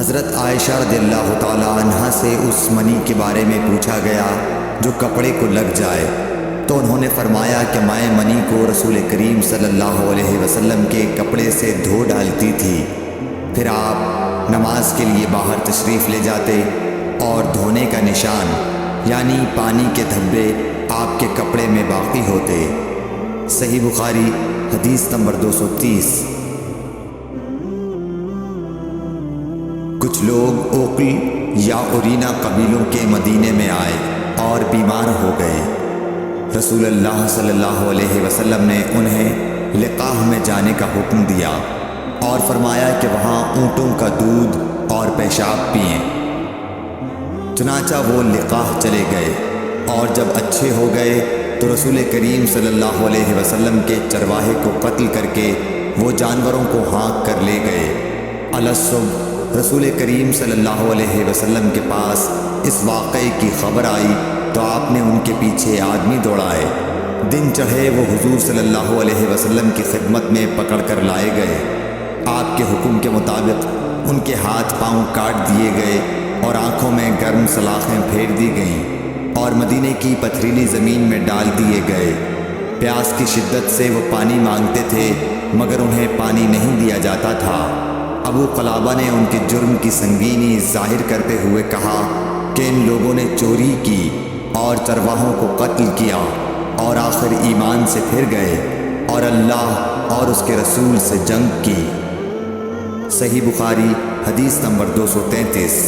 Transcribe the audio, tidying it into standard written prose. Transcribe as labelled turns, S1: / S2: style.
S1: حضرت عائشہ رضی اللہ تعالی عنہا سے اس منی کے بارے میں پوچھا گیا جو کپڑے کو لگ جائے، تو انہوں نے فرمایا کہ میں منی کو رسول کریم صلی اللہ علیہ وسلم کے کپڑے سے دھو ڈالتی تھی، پھر آپ نماز کے لیے باہر تشریف لے جاتے اور دھونے کا نشان یعنی پانی کے دھبے آپ کے کپڑے میں باقی ہوتے۔ صحیح بخاری حدیث نمبر 230۔ کچھ لوگ اوقل یا اورینا قبیلوں کے مدینے میں آئے اور بیمار ہو گئے۔ رسول اللہ صلی اللہ علیہ وسلم نے انہیں لقاح میں جانے کا حکم دیا اور فرمایا کہ وہاں اونٹوں کا دودھ اور پیشاب پئیں۔ چنانچہ وہ لقاح چلے گئے اور جب اچھے ہو گئے تو رسول کریم صلی اللہ علیہ وسلم کے چرواہے کو قتل کر کے وہ جانوروں کو ہانک کر لے گئے۔ الصبح رسول کریم صلی اللہ علیہ وسلم کے پاس اس واقعے کی خبر آئی تو آپ نے ان کے پیچھے آدمی دوڑائے۔ دن چڑھے وہ حضور صلی اللہ علیہ وسلم کی خدمت میں پکڑ کر لائے گئے۔ آپ کے حکم کے مطابق ان کے ہاتھ پاؤں کاٹ دیے گئے اور آنکھوں میں گرم سلاخیں پھیر دی گئیں اور مدینے کی پتھریلی زمین میں ڈال دیے گئے۔ پیاس کی شدت سے وہ پانی مانگتے تھے مگر انہیں پانی نہیں دیا جاتا تھا۔ ابو قلابہ نے ان کے جرم کی سنگینی ظاہر کرتے ہوئے کہا کہ ان لوگوں نے چوری کی اور چرواہوں کو قتل کیا اور آخر ایمان سے پھر گئے اور اللہ اور اس کے رسول سے جنگ کی۔ صحیح بخاری حدیث نمبر 233۔